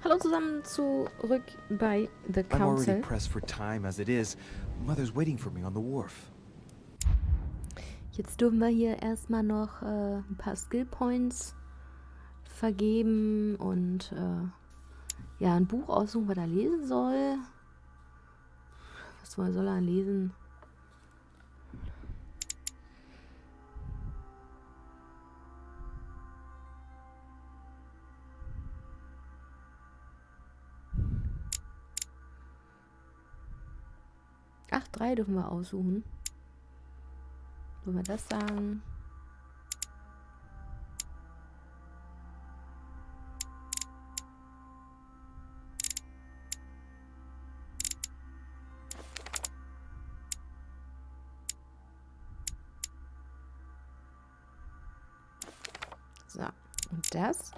Hallo zusammen, zurück bei The I'm already Council. pressed for time as it is. Mother's waiting for me on the wharf. Jetzt dürfen wir hier erstmal noch ein paar Skill Points vergeben und ja, ein Buch aussuchen, was er lesen soll. Was soll er lesen? Ach, 3 dürfen wir aussuchen. Wollen wir das sagen? So, und das?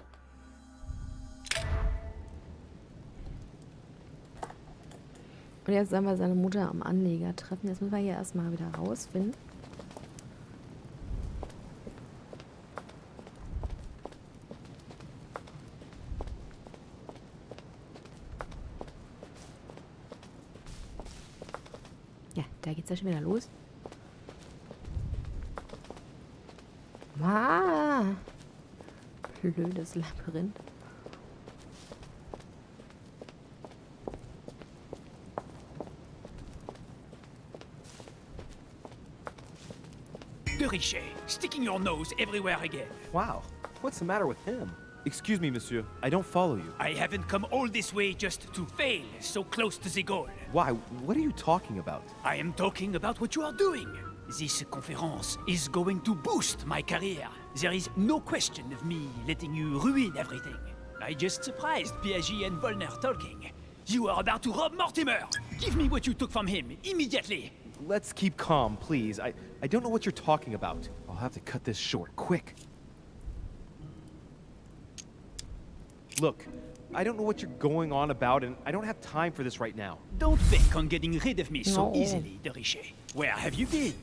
Und jetzt sollen wir seine Mutter am Anleger treffen. Jetzt müssen wir hier erstmal wieder rausfinden. Ja, da geht's ja schon wieder los. Ah, blödes Labyrinth. De Richet, sticking your nose everywhere again. Wow, what's the matter with him? Excuse me, monsieur. I don't follow you. I haven't come all this way just to fail so close to the goal. Why? What are you talking about? I am talking about what you are doing. This conference is going to boost my career. There is no question of me letting you ruin everything. I just surprised Piaget and Volner talking. You are about to rob Mortimer. Give me what you took from him, immediately. Let's keep calm, please. I don't know what you're talking about. I'll have to cut this short, quick. Look, I don't know what you're going on about, and I don't have time for this right now. Don't bank on getting rid of me so No. easily, De Richet. Where have you been?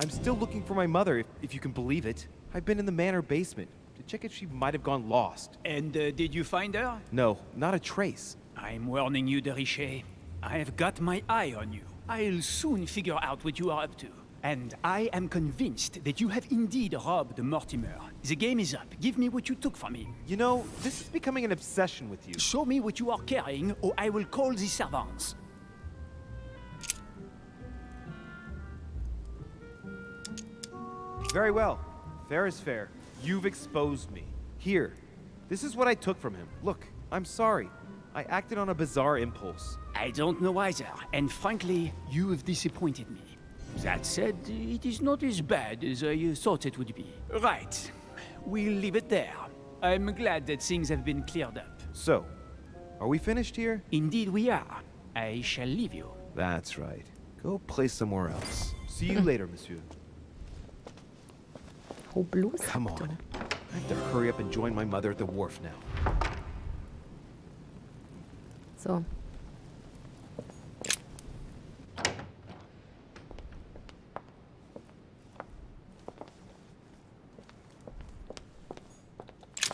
I'm still looking for my mother, if you can believe it. I've been in the manor basement to check if she might have gone lost. And did you find her? No, not a trace. I'm warning you, De Richet. I've got my eye on you. I'll soon figure out what you are up to. And I am convinced that you have indeed robbed Mortimer. The game is up. Give me what you took from him. You know, this is becoming an obsession with you. Show me what you are carrying, or I will call the servants. Very well. Fair is fair. You've exposed me. Here. This is what I took from him. Look, I'm sorry. I acted on a bizarre impulse. I don't know either, and frankly, you have disappointed me. That said, it is not as bad as I thought it would be. Right. We'll leave it there. I'm glad that things have been cleared up. So, are we finished here? Indeed we are. I shall leave you. That's right. Go play somewhere else. See you later, monsieur. Oh, bloß. Come on. I have to hurry up and join my mother at the wharf now. So.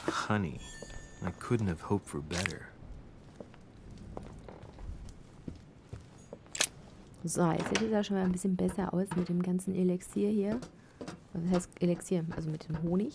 Honey, I couldn't have hoped for better. So, jetzt sieht es ja schon mal ein bisschen besser aus mit dem ganzen Elixier hier. Was heißt Elixier? Also mit dem Honig.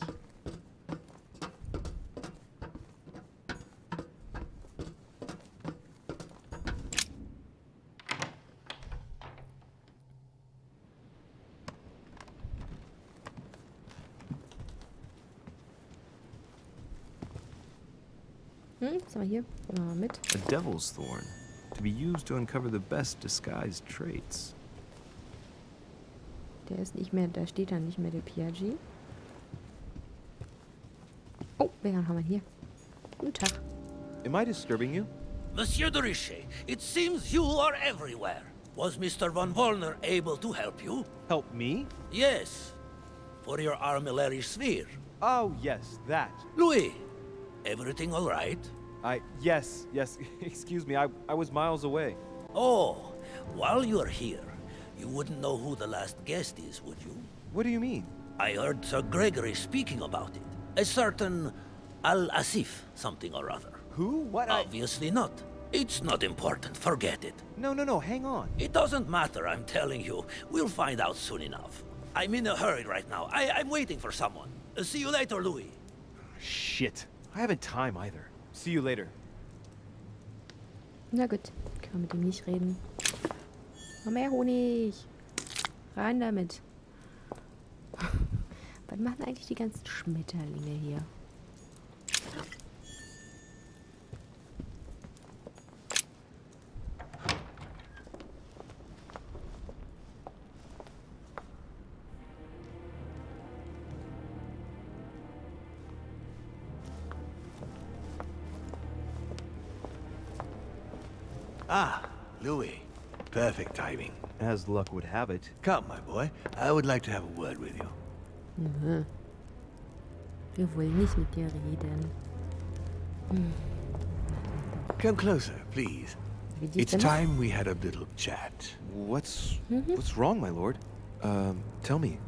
Was haben wir hier? Nehmen wir mal mit. A devil's thorn, to be used to uncover the best disguised traits. Der ist nicht mehr, da steht dann nicht mehr der Piaget. Oh, wen haben wir hier? Guten Tag. Am I disturbing you? Monsieur de Richet, it seems you are everywhere. Was Mr. von Wollner able to help you? Help me? Yes. For your armillary sphere. Oh, yes, that. Louis, everything all right? Yes. Excuse me, I was miles away. Oh, while you're here, you wouldn't know who the last guest is, would you? What do you mean? I heard Sir Gregory speaking about it. A certain Al-Asif, something or other. Who? What? Obviously not. It's not important, forget it. No, hang on. It doesn't matter, I'm telling you. We'll find out soon enough. I'm in a hurry right now. I'm waiting for someone. See you later, Louis. Shit. I haven't time either. See you later. Na gut, können wir mit ihm nicht reden. Noch mehr Honig. Rein damit. Was machen eigentlich die ganzen Schmetterlinge hier? Ah, Louis. Perfect timing. As luck would have it. Come, my boy. I would like to have a word with you. Mhm. Wir wollen nicht mit dir reden. Come closer, please. Wie die It's Stimme? time we had a little chat. What's wrong, my lord? Tell me.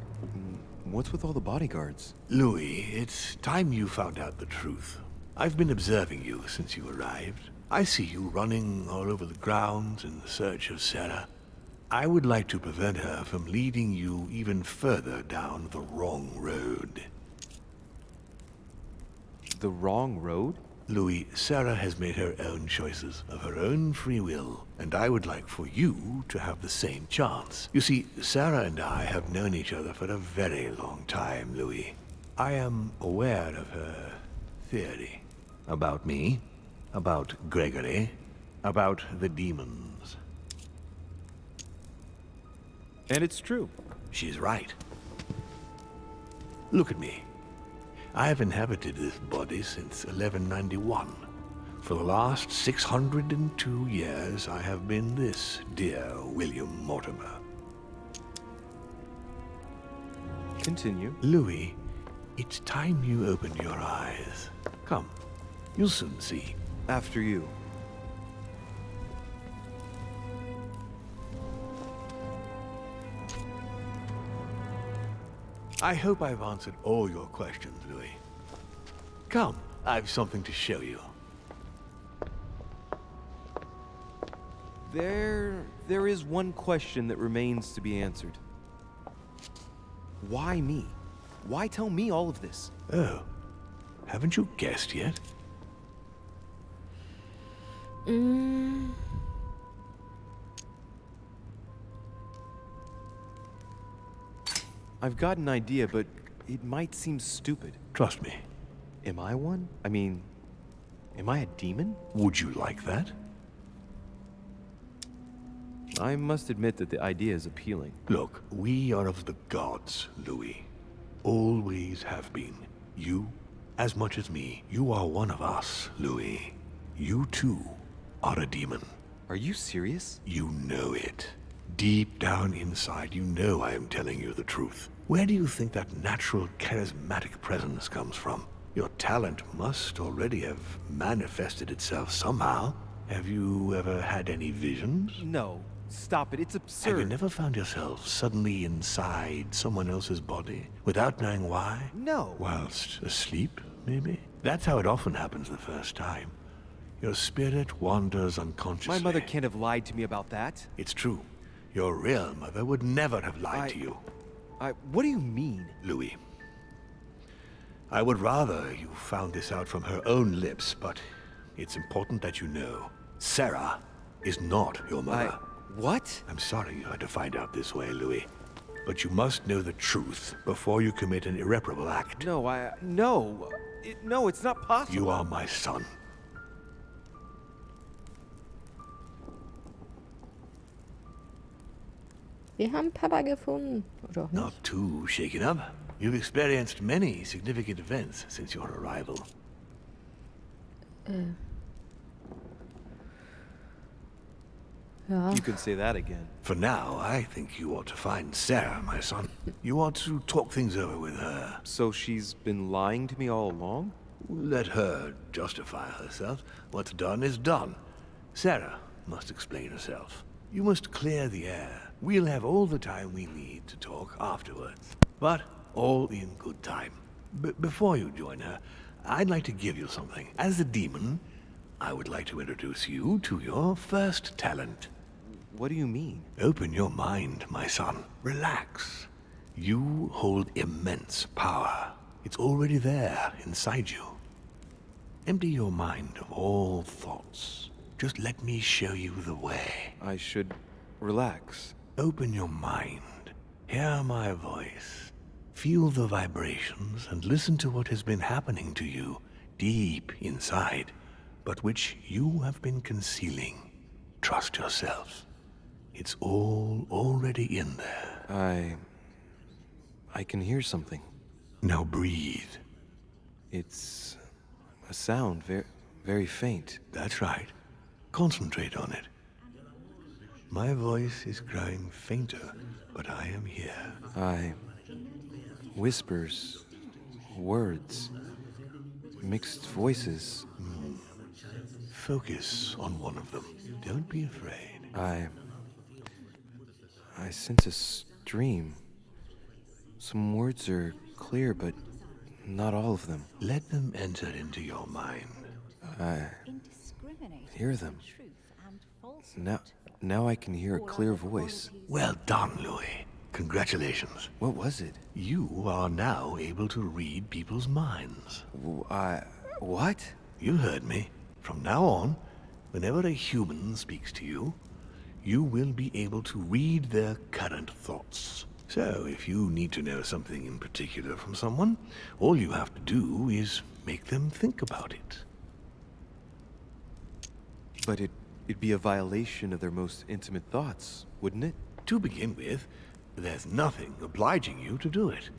What's with all the bodyguards? Louis, it's time you found out the truth. I've been observing you since you arrived. I see you running all over the grounds in search of Sarah. I would like to prevent her from leading you even further down the wrong road. The wrong road? Louis, Sarah has made her own choices of her own free will, and I would like for you to have the same chance. You see, Sarah and I have known each other for a very long time, Louis. I am aware of her theory. About me, about Gregory, about the demons. And it's true. She's right. Look at me. I have inhabited this body since 1191. For the last 602 years, I have been this dear William Mortimer. Continue. Louis, it's time you opened your eyes. Come, you'll soon see. After you. I hope I've answered all your questions, Louis. Come, I've something to show you. There is one question that remains to be answered. Why me? Why tell me all of this? Oh, haven't you guessed yet? I've got an idea, but it might seem stupid. Trust me. Am I one? I mean, am I a demon? Would you like that? I must admit that the idea is appealing. Look, we are of the gods, Louis. Always have been. You, as much as me, you are one of us, Louis. You too are a demon. Are you serious? You know it. Deep down inside, you know I am telling you the truth. Where do you think that natural, charismatic presence comes from? Your talent must already have manifested itself somehow. Have you ever had any visions? No. Stop it. It's absurd. Have you never found yourself suddenly inside someone else's body, without knowing why? No. Whilst asleep, maybe? That's how it often happens the first time. Your spirit wanders unconsciously. My mother can't have lied to me about that. It's true. Your real mother would never have lied to you. What do you mean? Louis, I would rather you found this out from her own lips, but it's important that you know. Sarah is not your mother. What? I'm sorry you had to find out this way, Louis. But you must know the truth before you commit an irreparable act. No, no, it's not possible. You are my son. Wir haben Papa gefunden. Oder auch nicht? Not too shaken up. You've experienced many significant events since your arrival. Ja. You can say that again. For now, I think you ought to find Sarah, my son. You ought to talk things over with her. So she's been lying to me all along? Let her justify herself. What's done is done. Sarah must explain herself. You must clear the air. We'll have all the time we need to talk afterwards. But all in good time. Before you join her, I'd like to give you something. As a demon, I would like to introduce you to your first talent. What do you mean? Open your mind, my son. Relax. You hold immense power. It's already there inside you. Empty your mind of all thoughts. Just let me show you the way. I should relax. Open your mind. Hear my voice. Feel the vibrations and listen to what has been happening to you deep inside, but which you have been concealing. Trust yourself. It's all already in there. I can hear something. Now breathe. It's a sound, very faint. That's right. Concentrate on it. My voice is growing fainter, but I am here. Whispers, words, mixed voices. Focus on one of them. Don't be afraid. I sense a stream. Some words are clear, but not all of them. Let them enter into your mind. I hear them. Now I can hear a clear voice. Well done, Louis. Congratulations. What was it? You are now able to read people's minds. What? You heard me. From now on, whenever a human speaks to you, you will be able to read their current thoughts. So, if you need to know something in particular from someone, all you have to do is make them think about it. But it'd be a violation of their most intimate thoughts, wouldn't it? To begin with, there's nothing obliging you to do it.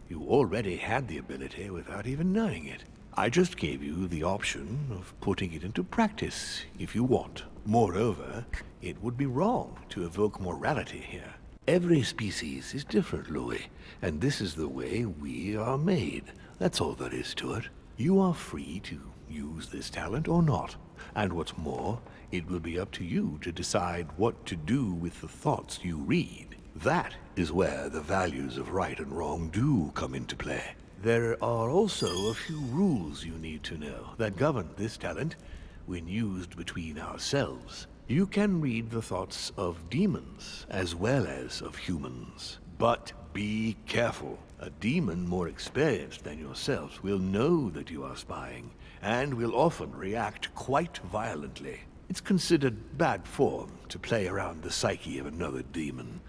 You already had the ability without even knowing it. I just gave you the option of putting it into practice if you want. Moreover, it would be wrong to evoke morality here. Every species is different, Louis, and this is the way we are made. That's all there is to it. You are free to use this talent or not. And what's more, it will be up to you to decide what to do with the thoughts you read. That is where the values of right and wrong do come into play. There are also a few rules you need to know that govern this talent when used between ourselves. You can read the thoughts of demons as well as of humans. But be careful. A demon more experienced than yourself will know that you are spying and will often react quite violently. It's considered bad form to play around the psyche of another demon.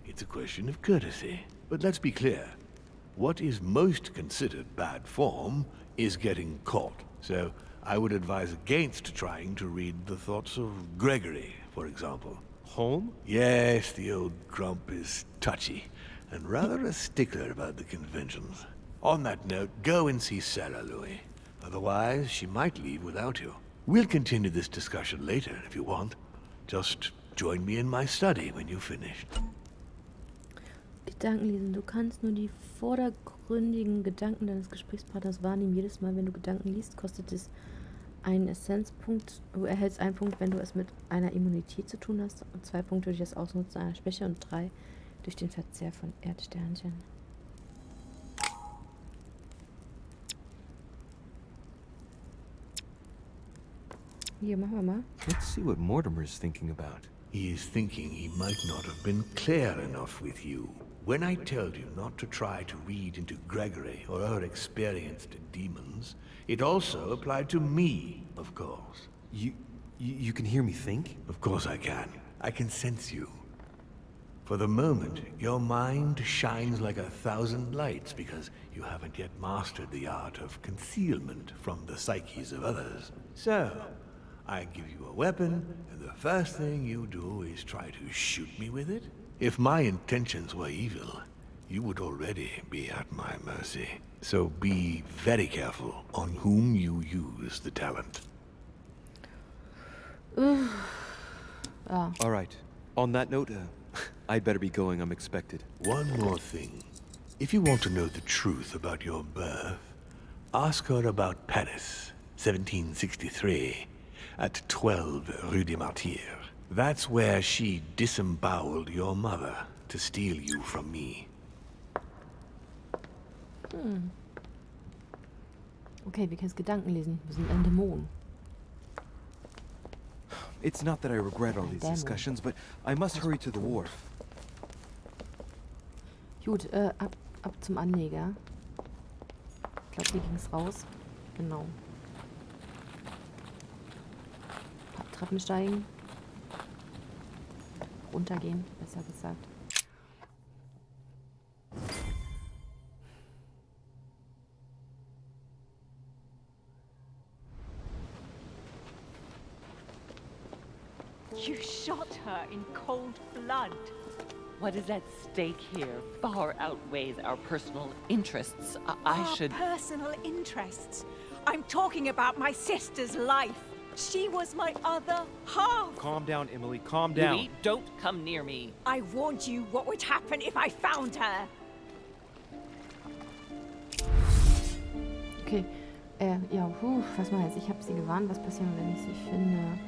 It's a question of courtesy. But let's be clear. What is most considered bad form is getting caught. So I would advise against trying to read the thoughts of Gregory, for example. Home? Yes, the old grump is touchy and rather a stickler about the conventions. On that note, go and see Sarah, Louis. Otherwise, she might leave without you. We'll continue this discussion later if you want. Just join me in my study when you've finished. Gedankenlesen. Du kannst nur die vordergründigen Gedanken deines Gesprächspartners wahrnehmen. Jedes Mal, wenn du Gedanken liest, kostet es einen Essenzpunkt. Du erhältst einen Punkt, wenn du es mit einer Immunität zu tun hast. Und 2 Punkte durch das Ausnutzen einer Schwäche und 3 durch den Verzehr von Erdsternchen. Hier, machen wir mal. Let's see what Mortimer's thinking about. He is thinking he might not have been clear enough with you. When I told you not to try to read into Gregory or her experienced demons, it also applied to me, of course. You can hear me think? Of course I can. I can sense you. For the moment, your mind shines like 1,000 lights because you haven't yet mastered the art of concealment from the psyches of others. So, I give you a weapon, and the first thing you do is try to shoot me with it? If my intentions were evil, you would already be at my mercy. So be very careful on whom you use the talent. All right. On that note, I'd better be going. I'm expected. One more thing. If you want to know the truth about your birth, ask her about Paris, 1763, at 12 Rue des Martyrs. That's where she disemboweled your mother to steal you from me. Okay, wir können Gedanken lesen. Wir sind ein Dämon. It's not that I regret all these Dämon. discussions, but I must hurry to the wharf. Gut, ab zum Anleger. Ich glaube, hier ging es raus. Genau. Ein paar Treppen steigen. Runtergehen, besser gesagt. You shot her in cold blood. What is at stake here far outweighs our personal interests. I should... Personal interests. I'm talking about my sister's life. She was my other half. Calm down, Emily, calm down. Louis, don't come near me. I warned you what would happen if I found her. Okay. Ja, was mal jetzt? Ich habe sie gewarnt, was passiert, wenn ich sie finde.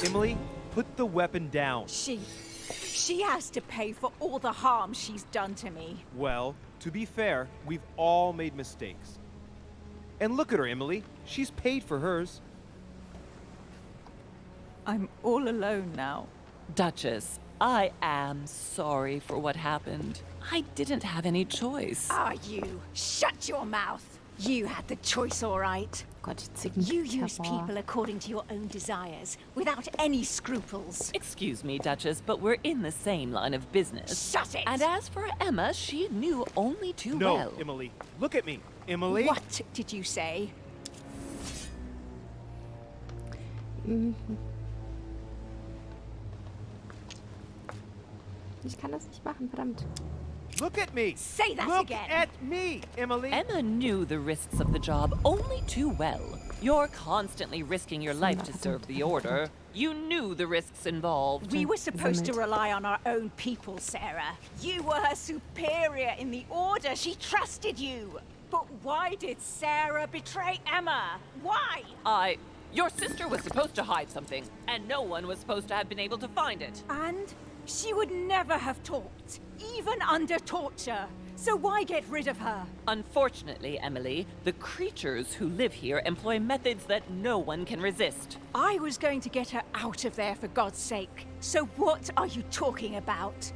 Emily, put the weapon down. She has to pay for all the harm she's done to me. Well, to be fair, we've all made mistakes. And look at her, Emily. She's paid for hers. I'm all alone now. Duchess, I am sorry for what happened. I didn't have any choice. Ah, you. Shut your mouth. You had the choice, all right. Gott, ich zick mich You use hervor. people according to your own desires, without any scruples. Excuse me, Duchess, but we're in the same line of business. Shut it! And as for Emma, she knew only too No, well. Emily. Look at me. Emily? What did you say? Ich kann das nicht machen, verdammt. Look at me. Say that Look again. at me, Emily. Emma knew the risks of the job only too well. You're constantly risking your life to serve the Order. You knew the risks involved. We were supposed to rely on our own people, Sarah. You were her superior in the Order. She trusted you. But why did Sarah betray Emma? Why? Your sister was supposed to hide something, and no one was supposed to have been able to find it. And she would never have talked, even under torture. So why get rid of her? Unfortunately, Emily, the creatures who live here employ methods that no one can resist. I was going to get her out of there for God's sake. So what are you talking about?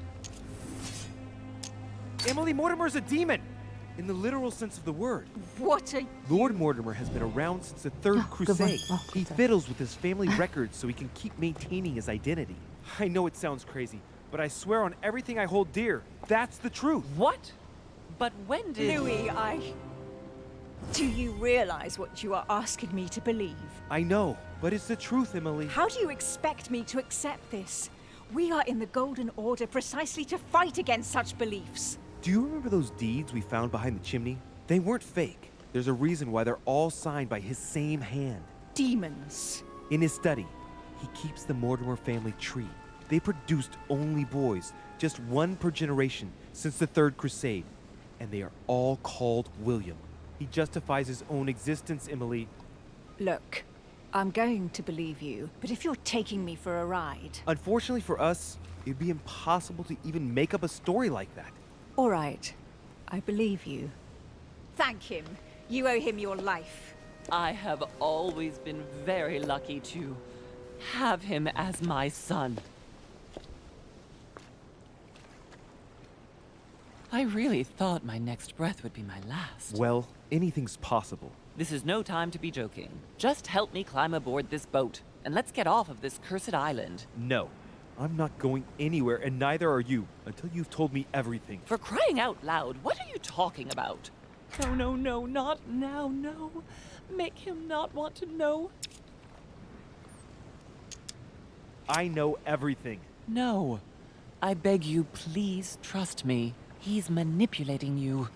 Emily, Mortimer's a demon. In the literal sense of the word. What are Lord Mortimer has been around since the Third Crusade. He fiddles with his family records so he can keep maintaining his identity. I know it sounds crazy, but I swear on everything I hold dear, that's the truth. What? But when did... Louis, Do you realize what you are asking me to believe? I know, but it's the truth, Emily. How do you expect me to accept this? We are in the Golden Order precisely to fight against such beliefs. Do you remember those deeds we found behind the chimney? They weren't fake. There's a reason why they're all signed by his same hand. Demons. In his study, he keeps the Mortimer family tree. They produced only boys, just one per generation since the Third Crusade. And they are all called William. He justifies his own existence, Emily. Look, I'm going to believe you, but if you're taking me for a ride... Unfortunately for us, it'd be impossible to even make up a story like that. All right, I believe you. Thank him. You owe him your life. I have always been very lucky to have him as my son. I really thought my next breath would be my last. Well, anything's possible. This is no time to be joking. Just help me climb aboard this boat, and let's get off of this cursed island. No, I'm not going anywhere, and neither are you, until you've told me everything. For crying out loud, what are you talking about? No, not now, no. Make him not want to know. I know everything. No. I beg you, please trust me. He's manipulating you.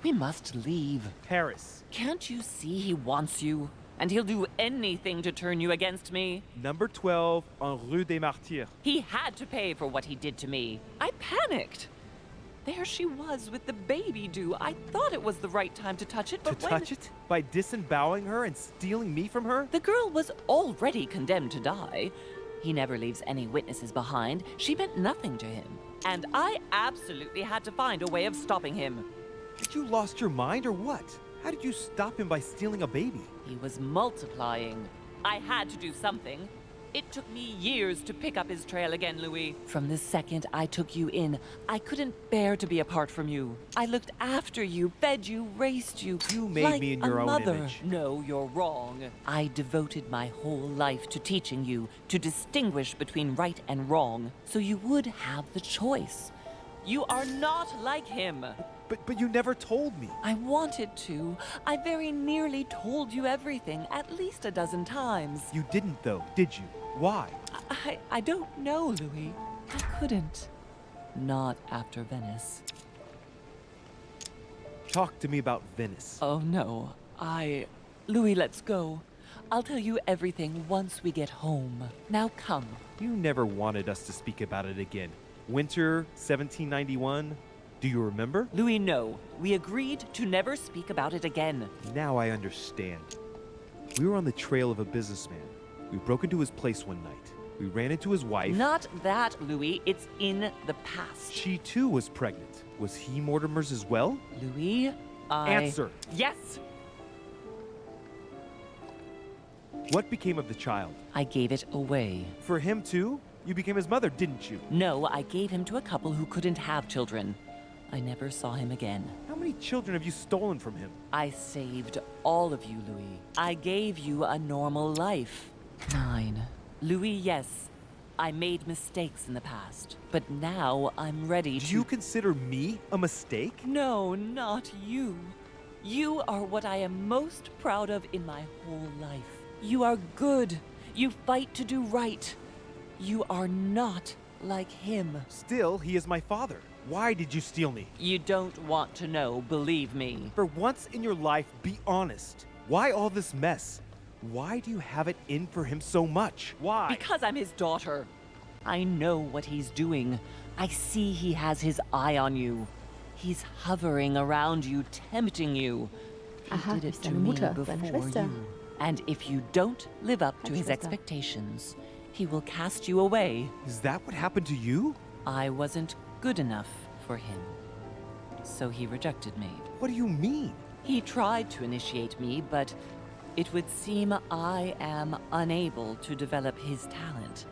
We must leave. Paris. Can't you see he wants you? And he'll do anything to turn you against me. Number 12 on Rue des Martyrs. He had to pay for what he did to me. I panicked. There she was with the baby due. I thought it was the right time to touch it, but Touch it? By disemboweling her and stealing me from her? The girl was already condemned to die. He never leaves any witnesses behind. She meant nothing to him. And I absolutely had to find a way of stopping him. Had you lost your mind or what? How did you stop him by stealing a baby? He was multiplying. I had to do something. It took me years to pick up his trail again, Louis. From the second I took you in, I couldn't bear to be apart from you. I looked after you, fed you, raised you. You made like me in your a own mother. image. No, you're wrong. I devoted my whole life to teaching you to distinguish between right and wrong, so you would have the choice. You are not like him. But you never told me. I wanted to. I very nearly told you everything, at least a dozen times. You didn't though, did you? Why? I don't know, Louis. I couldn't. Not after Venice. Talk to me about Venice. Oh, no. Louis, let's go. I'll tell you everything once we get home. Now come. You never wanted us to speak about it again. Winter 1791? Do you remember? Louis, no. We agreed to never speak about it again. Now I understand. We were on the trail of a businessman. We broke into his place one night. We ran into his wife. Not that, Louis. It's in the past. She too was pregnant. Was he Mortimer's as well? Louis, Answer. Yes! What became of the child? I gave it away. For him too? You became his mother, didn't you? No, I gave him to a couple who couldn't have children. I never saw him again. How many children have you stolen from him? I saved all of you, Louis. I gave you a normal life. 9. Louis, yes. I made mistakes in the past, but now I'm ready to... Do you consider me a mistake? No, not you. You are what I am most proud of in my whole life. You are good. You fight to do right. You are not like him. Still, he is my father. Why did you steal me? You don't want to know, believe me. For once in your life, be honest. Why all this mess? Why do you have it in for him so much? Why? Because I'm his daughter. I know what he's doing. I see he has his eye on you. He's hovering around you, tempting you. He Aha, did it ist to deine me Mutter, before seine Schwester. you. And if you don't live up to his Halbschwester. expectations, he will cast you away. Is that what happened to you? I wasn't good enough for him. So he rejected me. What do you mean? He tried to initiate me, but it would seem I am unable to develop his talent.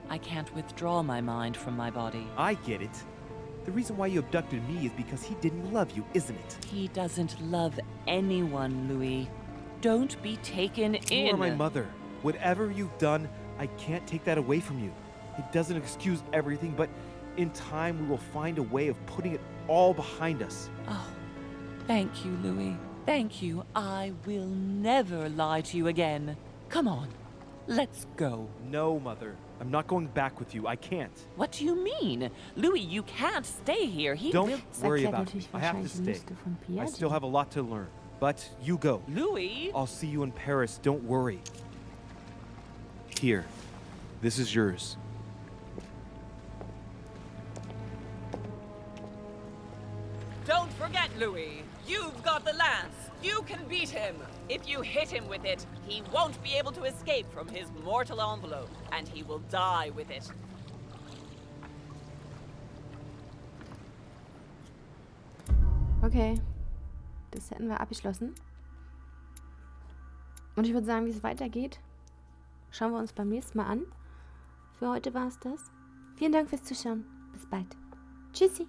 I can't withdraw my mind from my body. I get it. The reason why you abducted me is because he didn't love you, isn't it? He doesn't love anyone, Louis. Don't be taken in. You are my mother. Whatever you've done, I can't take that away from you. It doesn't excuse everything, but in time we will find a way of putting it all behind us. Oh, thank you, Louis. Thank you. I will never lie to you again. Come on, let's go. No, Mother. I'm not going back with you. I can't. What do you mean? Louis, you can't stay here. He Don't will... Das worry erklärt about it. natürlich I have to wahrscheinlich die stay. Liste von I Piaget. still have a lot to learn. But you go. Louis? I'll see you in Paris. Don't worry. Here. This is yours. Don't forget, Louis. You've got the lance. You can beat him. If you hit him with it, he won't be able to escape from his mortal envelope, and he will die with it. Okay, das hätten wir abgeschlossen. Und ich würde sagen, wie es weitergeht, schauen wir uns beim nächsten Mal an. Für heute war es das. Vielen Dank fürs Zuschauen. Bis bald. Tschüssi.